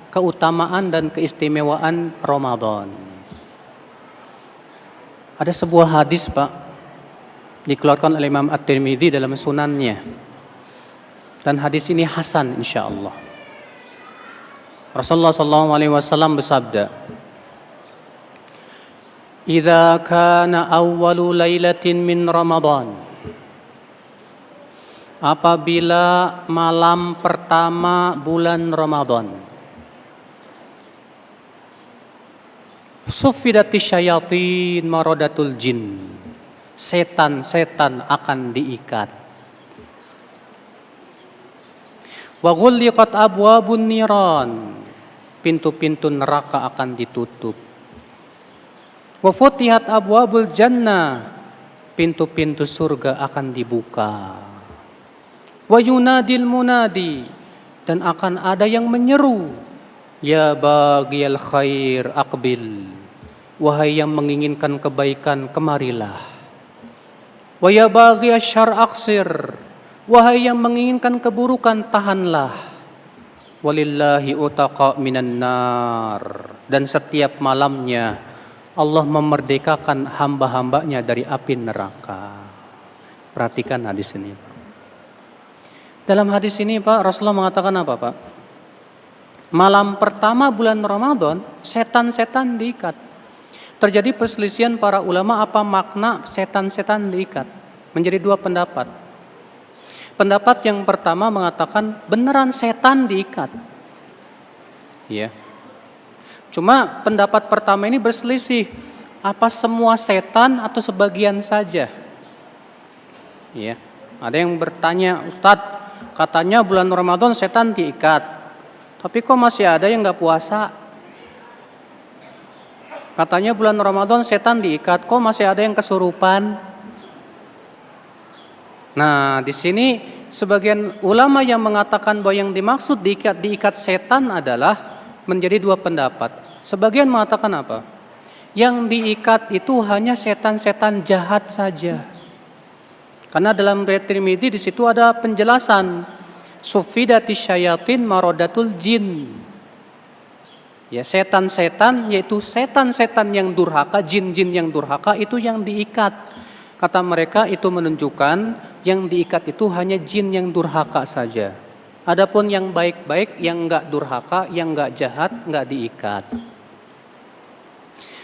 keutamaan dan keistimewaan Ramadan. Ada sebuah hadis, Pak, dikeluarkan oleh Imam At-Tirmidzi dalam sunannya. Dan hadis ini hasan insyaallah. Rasulullah SAW bersabda, "Idza kana awwalu lailatin min Ramadan." Apabila malam pertama bulan Ramadan, suffidati syayatin maradatul jin. Setan-setan akan diikat. Wa ghulliqat abwabun niran. Pintu-pintu neraka akan ditutup. Wa futihat abwabul jannah. Pintu-pintu surga akan dibuka. Wa yunadil munadi. Dan akan ada yang menyeru, ya baghiyal khair aqbil. Wahai yang menginginkan kebaikan, kemarilah. Wa ya baghiyasy syarr aqsir. Wahai yang menginginkan keburukan, tahanlah. Walillahi utaqa minan nar. Dan setiap malamnya Allah memerdekakan hamba-hambanya dari api neraka. Perhatikan hadis ini. Dalam hadis ini, Pak, Rasulullah mengatakan apa, Pak? Malam pertama bulan Ramadan, setan-setan diikat. Terjadi perselisihan para ulama apa makna setan-setan diikat. Menjadi dua pendapat. Pendapat yang pertama mengatakan beneran setan diikat. Ya. Cuma pendapat pertama ini berselisih. Apa semua setan atau sebagian saja? Ya. Ada yang bertanya, Ustadz, katanya bulan Ramadan setan diikat. Tapi kok masih ada yang gak puasa? Katanya bulan Ramadan setan diikat, kok masih ada yang kesurupan? Nah, di sini sebagian ulama yang mengatakan bahwa yang dimaksud diikat setan adalah menjadi dua pendapat. Sebagian mengatakan apa? Yang diikat itu hanya setan-setan jahat saja. Karena dalam riwayat Tirmidzi di situ ada penjelasan suffidati syayatin maradatul jin. Ya, setan-setan yaitu setan-setan yang durhaka, jin-jin yang durhaka itu yang diikat. Kata mereka itu menunjukkan yang diikat itu hanya jin yang durhaka saja. Adapun yang baik-baik, yang enggak durhaka, yang enggak jahat, enggak diikat.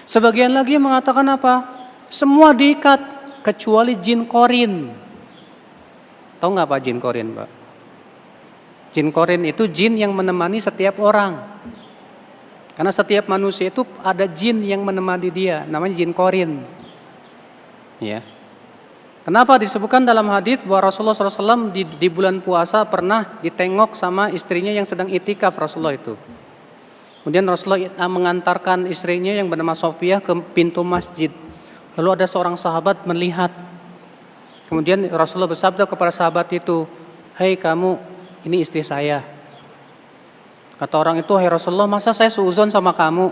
Sebagian lagi mengatakan apa? Semua diikat kecuali jin korin. Tahu nggak Pak jin korin, Pak? Jin korin itu jin yang menemani setiap orang. Karena setiap manusia itu ada jin yang menemani dia, namanya jin korin. Ya. Kenapa disebutkan dalam hadis bahwa Rasulullah SAW di bulan puasa pernah ditengok sama istrinya yang sedang itikaf Rasulullah itu. Kemudian Rasulullah mengantarkan istrinya yang bernama Sofiyah ke pintu masjid. Lalu ada seorang sahabat melihat. Kemudian Rasulullah bersabda kepada sahabat itu, "Hei kamu, ini istri saya." Kata orang itu, "Hai Rasulullah, masa saya suuzon sama kamu?"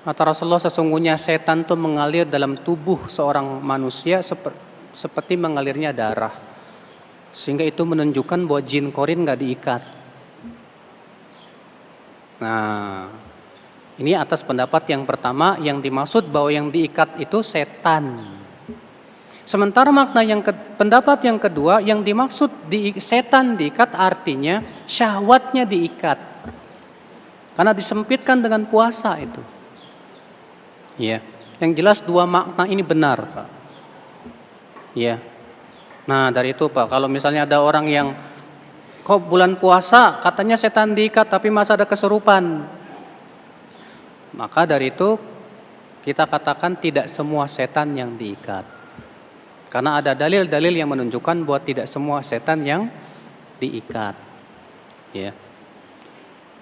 Kata Rasulullah, sesungguhnya setan itu mengalir dalam tubuh seorang manusia seperti mengalirnya darah. Sehingga itu menunjukkan bahwa jin korin gak diikat. Nah, ini atas pendapat yang pertama yang dimaksud bahwa yang diikat itu setan. Sementara makna pendapat yang kedua yang dimaksud setan diikat artinya syahwatnya diikat. Karena disempitkan dengan puasa itu. Ya, yang jelas dua makna ini benar, Pak. Ya. Nah, dari itu, Pak, kalau misalnya ada orang yang kok bulan puasa katanya setan diikat tapi masa ada kesurupan. Maka dari itu kita katakan tidak semua setan yang diikat. Karena ada dalil-dalil yang menunjukkan bahwa tidak semua setan yang diikat. Ya.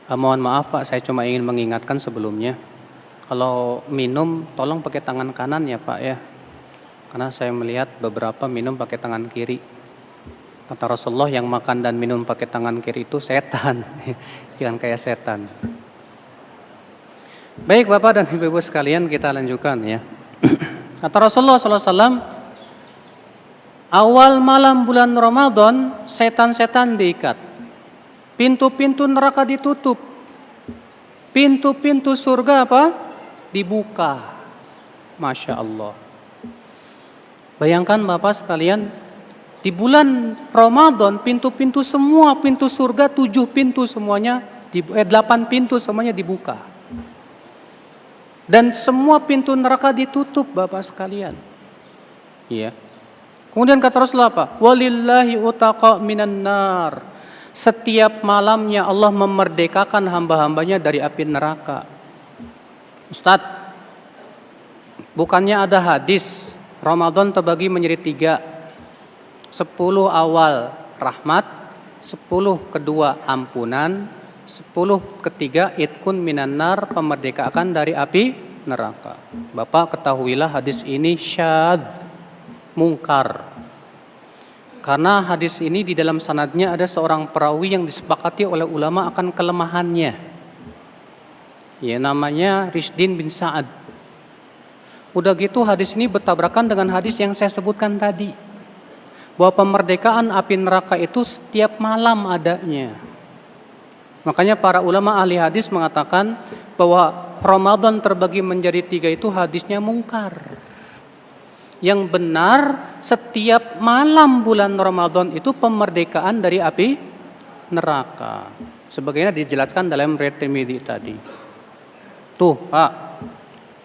Mohon maaf, Pak, saya cuma ingin mengingatkan sebelumnya. Kalau minum tolong pakai tangan kanan ya, Pak, ya. Karena saya melihat beberapa minum pakai tangan kiri. Kata Rasulullah yang makan dan minum pakai tangan kiri itu setan. Jangan kayak setan. Baik Bapak dan Ibu sekalian, kita lanjutkan ya. Kata Rasulullah SAW, awal malam bulan Ramadan setan-setan diikat. Pintu-pintu neraka ditutup. pintu-pintu surga apa? Dibuka. Masya Allah. Bayangkan Bapak sekalian, di bulan Ramadan pintu-pintu semua, pintu surga 7 pintu semuanya, 8 pintu semuanya dibuka. Dan semua pintu neraka ditutup Bapak sekalian. Iya. Kemudian kata Rasulullah apa? Walillahi utaqa minan nar. Setiap malamnya Allah memerdekakan hamba-hambanya dari api neraka. Ustadz, bukannya ada hadis Ramadan terbagi menjadi 3. 10 awal rahmat, 10 kedua ampunan, 10 ketiga itkun minan nar, pemerdekaan dari api neraka. Bapak ketahuilah hadis ini syadz, mungkar. Karena hadis ini di dalam sanadnya ada seorang perawi yang disepakati oleh ulama akan kelemahannya. Ya, namanya Rishdin bin Sa'ad. Udah gitu hadis ini bertabrakan dengan hadis yang saya sebutkan tadi, bahwa pemerdekaan api neraka itu setiap malam adanya. Makanya para ulama ahli hadis mengatakan bahwa Ramadan terbagi menjadi 3 itu hadisnya mungkar. Yang benar setiap malam bulan Ramadan itu pemerdekaan dari api neraka. Sebagaimana dijelaskan dalam riwayat Tirmidzi tadi. Tuh Pak,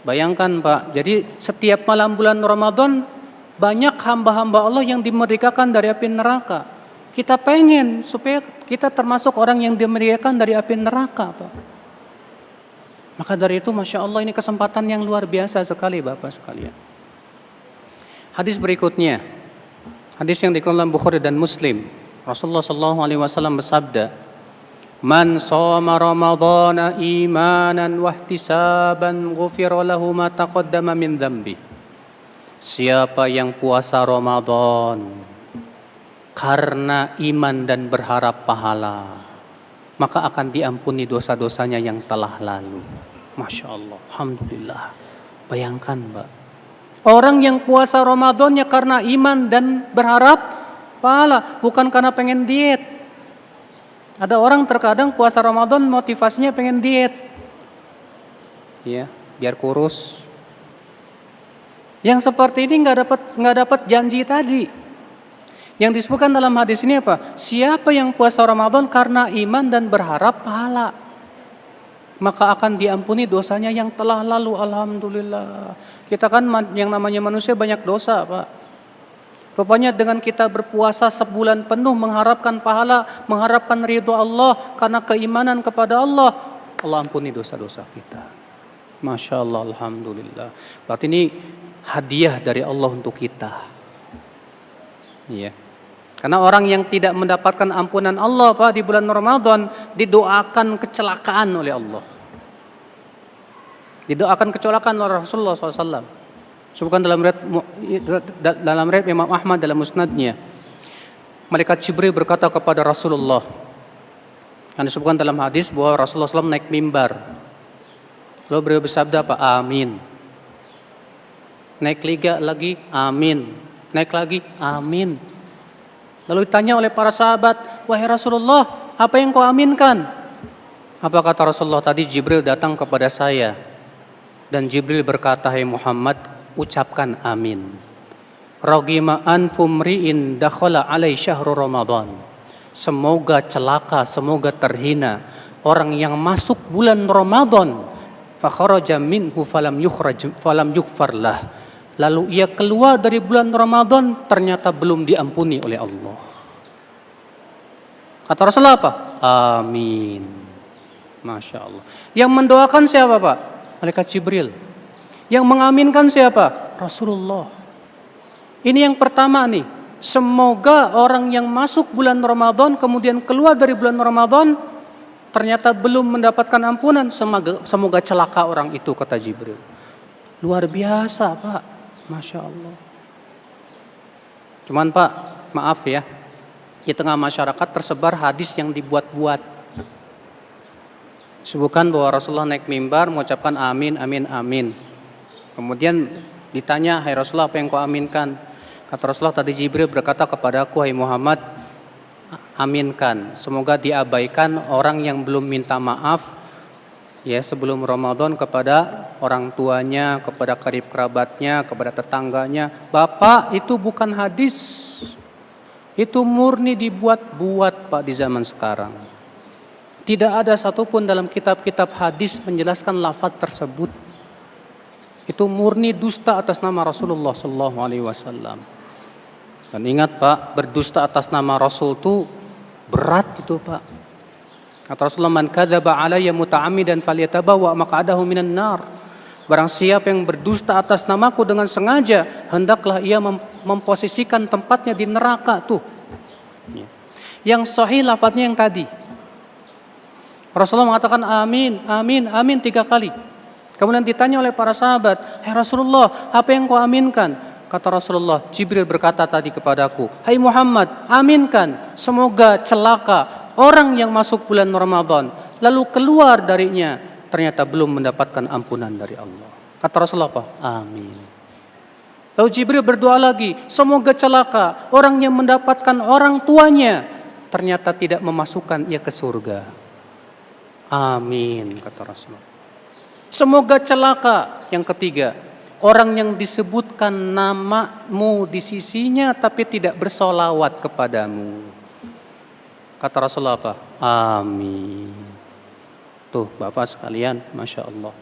bayangkan Pak, jadi setiap malam bulan Ramadan banyak hamba-hamba Allah yang dimerdekakan dari api neraka. Kita pengen supaya kita termasuk orang yang dimerdekakan dari api neraka Pak. Maka dari itu Masya Allah ini kesempatan yang luar biasa sekali Bapak sekalian. Hadis berikutnya, hadis yang dikeluarkan dalam Bukhari dan Muslim. Rasulullah SAW bersabda, Man shoma Ramadhana imanan wahtisaban ghufira lahu ma taqaddama min dhanbi. Siapa yang puasa Ramadan karena iman dan berharap pahala, maka akan diampuni dosa-dosanya yang telah lalu. Masya Allah, alhamdulillah. Bayangkan Mbak, orang yang puasa Ramadannya karena iman dan berharap pahala, bukan karena pengen diet. Ada orang terkadang puasa Ramadan motivasinya pengen diet, ya, biar kurus. Yang seperti ini nggak dapat janji tadi. Yang disebutkan dalam hadis ini apa? Siapa yang puasa Ramadan karena iman dan berharap pahala, maka akan diampuni dosanya yang telah lalu. Alhamdulillah. Kita kan yang namanya manusia banyak dosa Pak. Rupanya dengan kita berpuasa sebulan penuh mengharapkan pahala, mengharapkan ridho Allah karena keimanan kepada Allah, Allah ampuni dosa-dosa kita. Masya Allah, alhamdulillah. Berarti ini hadiah dari Allah untuk kita. Iya. Karena orang yang tidak mendapatkan ampunan Allah Pak di bulan Ramadan didoakan kecelakaan oleh Allah. Didoakan kecelakaan oleh Rasulullah SAW. Sebutkan dalam riwayat Imam Ahmad dalam musnadnya, malaikat Jibril berkata kepada Rasulullah, dan disebutkan dalam hadis bahwa Rasulullah SAW naik mimbar, lalu beliau bersabda apa? Amin. Naik lagi, amin. Naik lagi, amin. Lalu ditanya oleh para sahabat, wahai Rasulullah, apa yang kau aminkan? Apa kata Rasulullah tadi? Jibril datang kepada saya dan Jibril berkata, hai Muhammad, ucapkan amin. Ragima anfumri'in dakhala alai syahru Ramadan. Semoga celaka, semoga terhina orang yang masuk bulan Ramadan, fa kharaja minhu falam yughfar lah. Lalu ia keluar dari bulan Ramadan ternyata belum diampuni oleh Allah. Kata Rasulullah apa? Amin. Masya Allah. Yang mendoakan siapa Pak? Malaikat Jibril. Yang mengaminkan siapa? Rasulullah. Ini yang pertama nih. Semoga orang yang masuk bulan Ramadan kemudian keluar dari bulan Ramadan ternyata belum mendapatkan ampunan, semoga celaka orang itu, kata Jibril. Luar biasa Pak. Masya Allah. Cuman Pak, maaf ya, di tengah masyarakat tersebar hadis yang dibuat-buat. Sebutkan bahwa Rasulullah naik mimbar mengucapkan amin, amin, amin. Kemudian ditanya, hai Rasulullah, apa yang kau aminkan? Kata Rasulullah, tadi Jibril berkata kepadaku, hai Muhammad, aminkan. Semoga diabaikan orang yang belum minta maaf ya sebelum Ramadan kepada orang tuanya, kepada karib kerabatnya, kepada tetangganya. Bapak, itu bukan hadis. Itu murni dibuat-buat Pak di zaman sekarang. Tidak ada satupun dalam kitab-kitab hadis menjelaskan lafaz tersebut. Itu murni dusta atas nama Rasulullah sallallahu alaihi wasallam. Dan ingat Pak, berdusta atas nama Rasul itu berat itu Pak. Kata Rasulullah, man kadzaba alayya muta'ammidan falyatabawa maq'adahu minan nar. Barang siapa yang berdusta atas namaku dengan sengaja, hendaklah ia memposisikan tempatnya di neraka tuh. Yang sahih lafadznya yang tadi. Rasulullah mengatakan amin, amin, amin 3 kali. Kemudian ditanya oleh para sahabat, "Hai Rasulullah, apa yang kau aminkan?" Kata Rasulullah, Jibril berkata tadi kepadaku, "Hai Muhammad, aminkan semoga celaka orang yang masuk bulan Ramadan lalu keluar darinya ternyata belum mendapatkan ampunan dari Allah." Kata Rasulullah apa? Amin. Lalu Jibril berdoa lagi, semoga celaka orang yang mendapatkan orang tuanya ternyata tidak memasukkan ia ke surga. Amin, kata Rasulullah. Semoga celaka yang ketiga, orang yang disebutkan namamu di sisinya tapi tidak bersolawat kepadamu. Kata Rasulullah apa? Amin. Tuh Bapak sekalian, Masya Allah.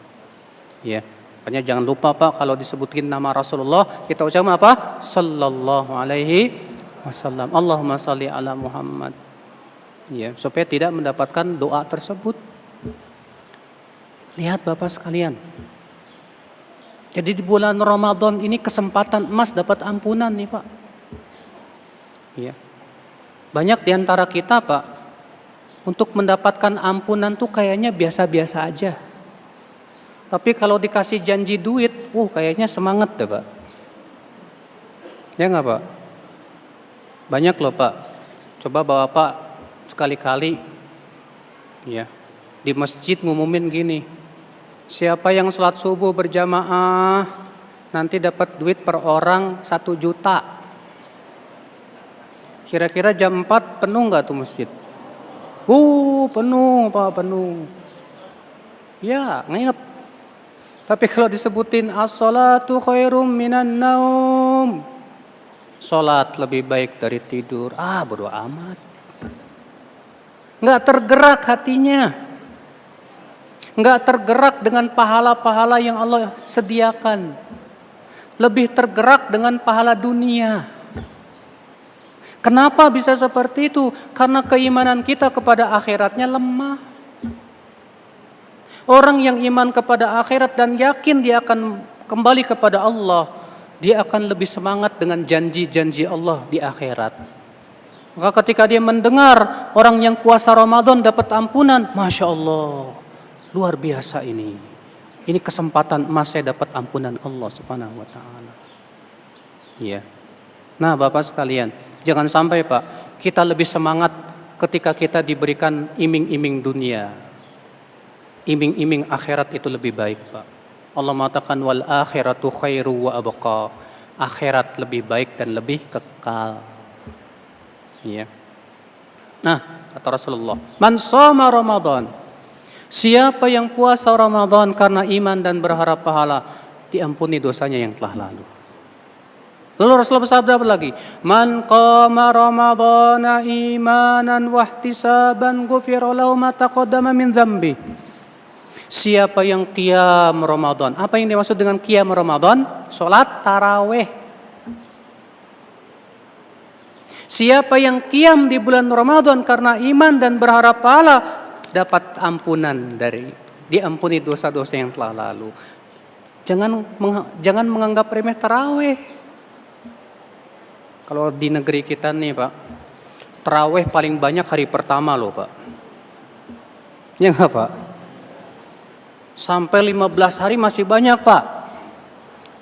Ya, makanya jangan lupa Pak, kalau disebutin nama Rasulullah kita ucapkan apa? Sallallahu alaihi wasallam. Allahumma salli ala Muhammad. Ya, supaya tidak mendapatkan doa tersebut. Lihat Bapak sekalian. Jadi di bulan Ramadan ini kesempatan emas dapat ampunan nih Pak. Ya. Banyak di antara kita Pak, untuk mendapatkan ampunan tuh kayaknya biasa-biasa aja. Tapi kalau dikasih janji duit, kayaknya semangat deh Pak. Ya nggak Pak? Banyak loh Pak. Coba Bapak sekali-kali ya di masjid ngumumin gini. Siapa yang sholat subuh berjamaah nanti dapat duit per orang 1 juta. Kira-kira jam 4 penuh nggak tuh masjid? Penuh Pak, penuh. Ya, nginep. Tapi kalau disebutin as-sholatu khairum minan naum, sholat lebih baik dari tidur. Bodo amat. Nggak tergerak hatinya. Nggak tergerak dengan pahala-pahala yang Allah sediakan. Lebih tergerak dengan pahala dunia. Kenapa bisa seperti itu? Karena keimanan kita kepada akhiratnya lemah. Orang yang iman kepada akhirat dan yakin dia akan kembali kepada Allah, dia akan lebih semangat dengan janji-janji Allah di akhirat. Maka ketika dia mendengar orang yang puasa Ramadan dapat ampunan, Masya Allah. Luar biasa ini. Ini kesempatan emas saya dapat ampunan Allah Subhanahu wa taala. Iya. Nah, Bapak sekalian, jangan sampai Pak, kita lebih semangat ketika kita diberikan iming-iming dunia. Iming-iming akhirat itu lebih baik, Pak. Allah mengatakan wal akhiratu khairu wa abqa. Akhirat lebih baik dan lebih kekal. Iya. Nah, kata Rasulullah, man shoma Ramadan, siapa yang puasa Ramadan karena iman dan berharap pahala, diampuni dosanya yang telah lalu. Lalu Rasulullah bersabda apa lagi? Man qama Ramadhana imanan wahtisaban ghufira lahu ma taqaddama min dzambi. Siapa yang qiyam Ramadan? Apa yang dimaksud dengan qiyam Ramadan? Salat tarawih. Siapa yang qiyam di bulan Ramadan karena iman dan berharap pahala, dapat ampunan diampuni dosa-dosa yang telah lalu. Jangan menganggap remeh tarawih. Kalau di negeri kita nih Pak, tarawih paling banyak hari pertama loh Pak. Ya nggak Pak? Sampai 15 hari masih banyak Pak.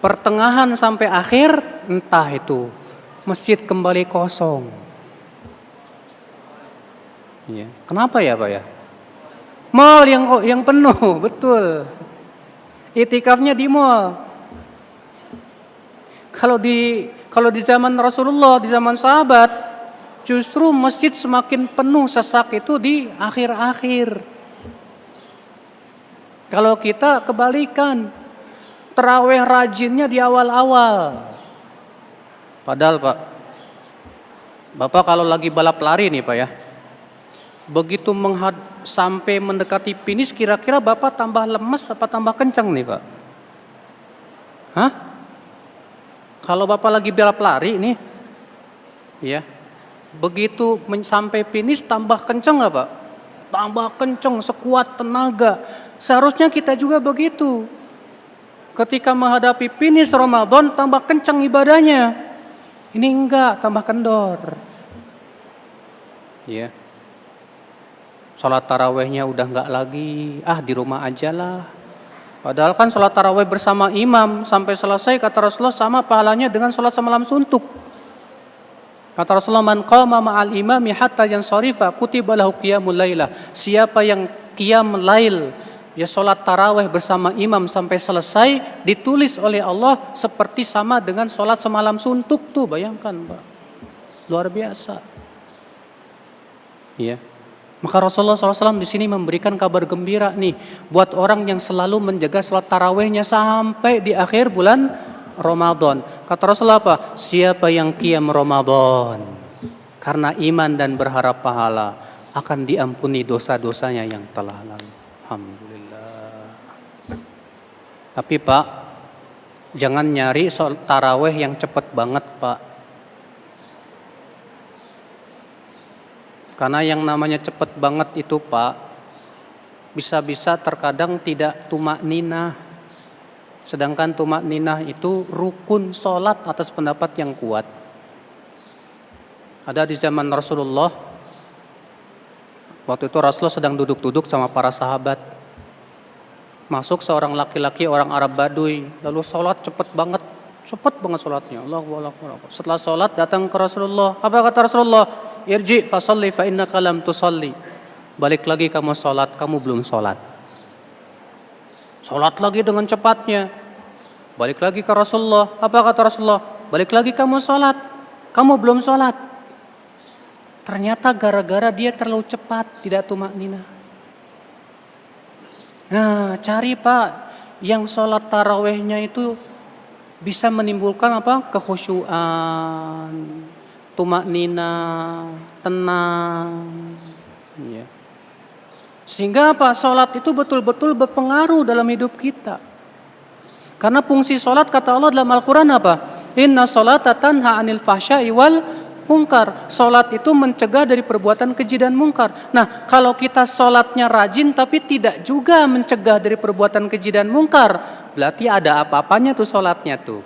Pertengahan sampai akhir entah itu masjid kembali kosong. Ya. Kenapa ya Pak ya? Mall yang penuh, betul. Itikafnya di mall. Kalau di zaman Rasulullah, di zaman sahabat, justru masjid semakin penuh sesak itu di akhir-akhir. Kalau kita kebalikan, tarawih rajinnya di awal-awal. Padahal Pak, Bapak kalau lagi balap lari nih Pak ya, begitu sampai mendekati finish, kira-kira Bapak tambah lemes apa tambah kencang nih Pak? Hah? Kalau Bapak lagi balap lari nih, ya, begitu sampai finish tambah kencang nggak Pak? Tambah kencang sekuat tenaga. Seharusnya kita juga begitu. Ketika menghadapi finish Ramadan tambah kencang ibadahnya. Ini enggak, tambah kendor. Ya. Sholat tarawehnya udah enggak lagi, di rumah aja lah. Padahal kan sholat taraweh bersama imam sampai selesai kata Rasulullah sama pahalanya dengan sholat semalam suntuk. Kata Rasulullah, man qama ma'al imami hatta yansarifa kutiba lahu qiyamul lailah. Siapa yang qiyam lail, ya sholat taraweh bersama imam sampai selesai, ditulis oleh Allah seperti sama dengan sholat semalam suntuk tuh, bayangkan Pak. Luar biasa. Iya. Maka Rasulullah SAW di sini memberikan kabar gembira nih buat orang yang selalu menjaga sholat tarawehnya sampai di akhir bulan Ramadan. Kata Rasulullah apa? Siapa yang qiyam Ramadan karena iman dan berharap pahala, akan diampuni dosa-dosanya yang telah lalu. Alhamdulillah. Tapi Pak, jangan nyari sholat taraweh yang cepat banget Pak. Karena yang namanya cepat banget itu Pak, bisa-bisa terkadang tidak tumak ninah. Sedangkan tumak ninah itu rukun sholat atas pendapat yang kuat. Ada di zaman Rasulullah, waktu itu Rasulullah sedang duduk-duduk sama para sahabat. Masuk seorang laki-laki orang Arab Baduy, lalu sholat cepat banget sholatnya. Allahu Akbar. Setelah sholat datang ke Rasulullah. Apa kata Rasulullah? Irji fasalli fa innaka lam tusalli. Balik lagi kamu sholat, kamu belum sholat. Sholat lagi dengan cepatnya. Balik lagi ke Rasulullah. Apa kata Rasulullah? Balik lagi kamu sholat, kamu belum sholat. Ternyata gara-gara dia terlalu cepat, tidak tumak ninah. Nah, cari Pak yang sholat tarawehnya itu bisa menimbulkan apa? Kekhusyuan, tumak ninah, tenang. Ya. Sehingga apa? Sholat itu betul-betul berpengaruh dalam hidup kita. Karena fungsi sholat kata Allah dalam Al-Quran apa? Inna sholata tanha anil fahsya'i wal munkar. Sholat itu mencegah dari perbuatan keji dan mungkar. Nah, kalau kita sholatnya rajin tapi tidak juga mencegah dari perbuatan keji dan mungkar, berarti ada apa-apanya tuh sholatnya tuh.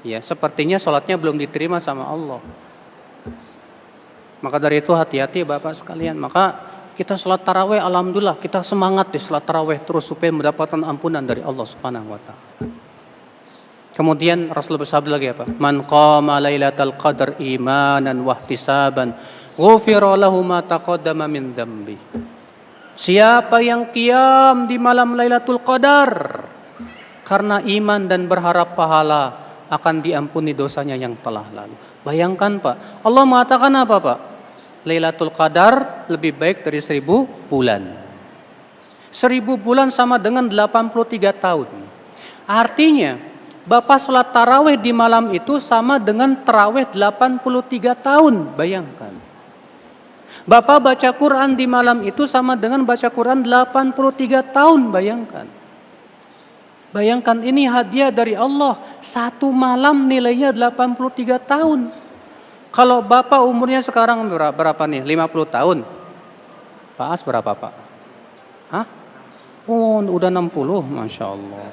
Ya, sepertinya sholatnya belum diterima sama Allah. Maka dari itu hati-hati Bapak sekalian. Maka kita sholat taraweh, alhamdulillah kita semangat di sholat taraweh terus supaya mendapatkan ampunan dari Allah Subhanahu Wa Taala. Kemudian Rasul bersabda lagi apa? Man qama lailatal qadar imanan wahtisaban ghufira lahu ma taqaddama min dzambi. Siapa yang qiyam di malam Lailatul Qadar karena iman dan berharap pahala, akan diampuni dosanya yang telah lalu. Bayangkan Pak, Allah mengatakan apa Pak? Lailatul Qadar lebih baik dari 1000 bulan. 1000 bulan sama dengan 83 tahun. Artinya Bapak sholat taraweh di malam itu sama dengan taraweh 83 tahun. Bayangkan. Bapak baca Quran di malam itu sama dengan baca Quran 83 tahun. Bayangkan. Bayangkan ini hadiah dari Allah. Satu malam nilainya 83 tahun. Kalau Bapak umurnya sekarang berapa nih? 50 tahun. Pak As berapa Pak? Hah? Oh udah 60, Masya Allah.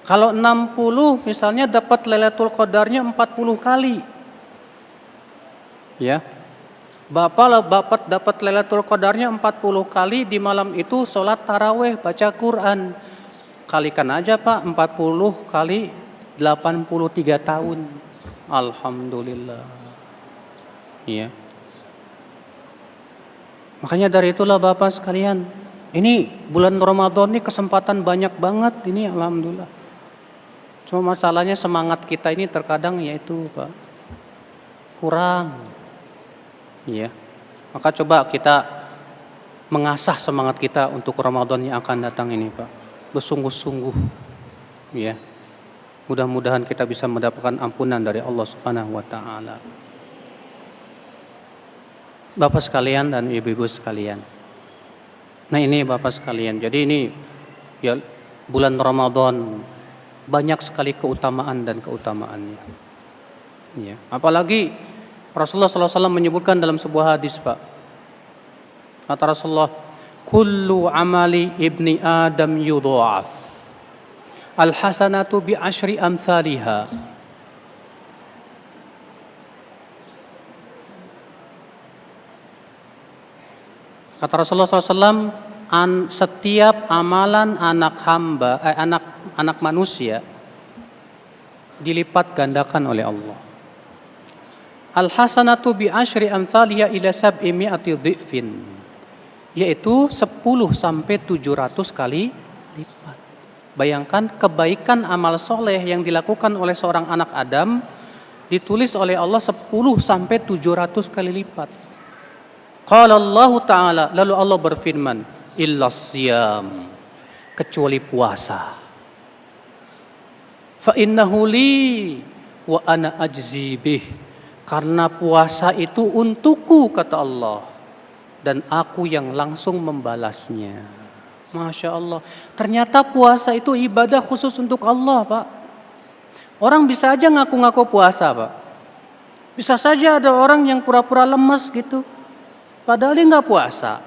Kalau 60 misalnya dapat Lailatul Qadarnya 40 kali. Ya. Bapak dapat Lailatul Qadarnya 40 kali, di malam itu sholat taraweh, baca Quran. Kalikan aja Pak, 40 kali 83 tahun. Alhamdulillah. Iya. Makanya dari itulah Bapak sekalian, ini bulan Ramadan ini kesempatan banyak banget ini, alhamdulillah. Cuma masalahnya semangat kita ini terkadang yaitu Pak kurang. Iya. Maka coba kita mengasah semangat kita untuk Ramadan yang akan datang ini, Pak. Bersungguh-sungguh, ya. Mudah-mudahan kita bisa mendapatkan ampunan dari Allah Subhanahu wa taala. Bapak sekalian dan ibu-ibu sekalian. Nah, ini Bapak sekalian. Jadi ini ya bulan Ramadan banyak sekali keutamaan dan keutamaannya. Ya, apalagi Rasulullah SAW menyebutkan dalam sebuah hadis, Pak. Kata Rasulullah, "Kullu amali ibni Adam yudha'af. Al-hasanatu bi asyri amthaliha." Kata Rasulullah SAW, setiap amalan anak manusia dilipat gandakan oleh Allah. Al-hasanatu bi asyri amthaliha ila sab'i mi'ati dhifin, yaitu 10 sampai 700 kali lipat. Bayangkan kebaikan amal soleh yang dilakukan oleh seorang anak Adam ditulis oleh Allah 10 sampai 700 kali lipat. Qala Allah Ta'ala, lalu Allah berfirman, illa siyam, kecuali puasa. Fa innahu li wa ana ajzi bih, karena puasa itu untukku, kata Allah, dan aku yang langsung membalasnya. Masya Allah, ternyata puasa itu ibadah khusus untuk Allah, Pak. Orang bisa aja ngaku-ngaku puasa, Pak. Bisa saja ada orang yang pura-pura lemes gitu, padahal dia nggak puasa.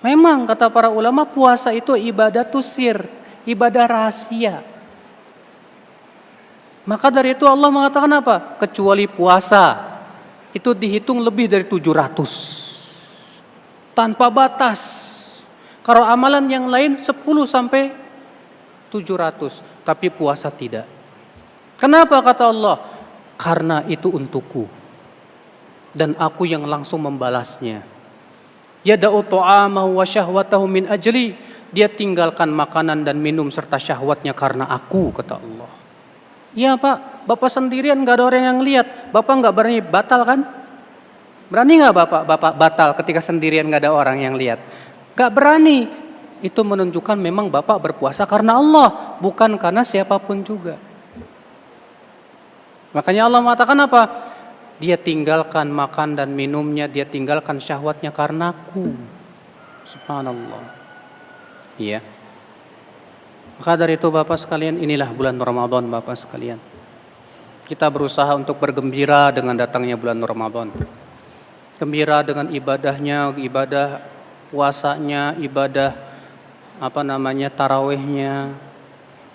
Memang kata para ulama, puasa itu ibadah tusir, ibadah rahasia. Maka dari itu Allah mengatakan apa? Kecuali puasa, itu dihitung lebih dari 700. Tanpa batas. Kalau amalan yang lain 10 sampai 700. Tapi puasa tidak. Kenapa kata Allah? Karena itu untukku. Dan aku yang langsung membalasnya. Yada'u ta'amahu wa syahwatahu min ajli. Dia tinggalkan makanan dan minum serta syahwatnya karena aku, kata Allah. Iya, Pak, Bapak sendirian gak ada orang yang lihat. Bapak gak berani batal kan? Berani gak Bapak batal ketika sendirian gak ada orang yang lihat? Gak berani. Itu menunjukkan memang Bapak berpuasa karena Allah, bukan karena siapapun juga. Makanya Allah mengatakan apa? Dia tinggalkan makan dan minumnya, dia tinggalkan syahwatnya karena aku. Subhanallah. Iya. Maka dari itu Bapak sekalian, inilah bulan Ramadan Bapak sekalian. Kita berusaha untuk bergembira dengan datangnya bulan Ramadan. Gembira dengan ibadahnya, ibadah puasanya, ibadah tarawihnya.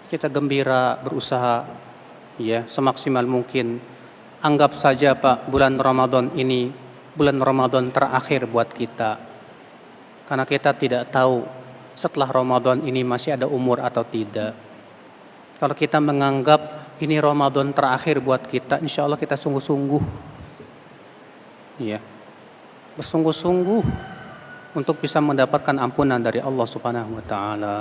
Kita gembira, berusaha ya semaksimal mungkin. Anggap saja Pak, bulan Ramadan ini bulan Ramadan terakhir buat kita. Karena kita tidak tahu setelah Ramadan ini masih ada umur atau tidak. Kalau kita menganggap ini Ramadan terakhir buat kita, insya Allah kita sungguh-sungguh, ya, bersungguh-sungguh untuk bisa mendapatkan ampunan dari Allah Subhanahu Wa Taala.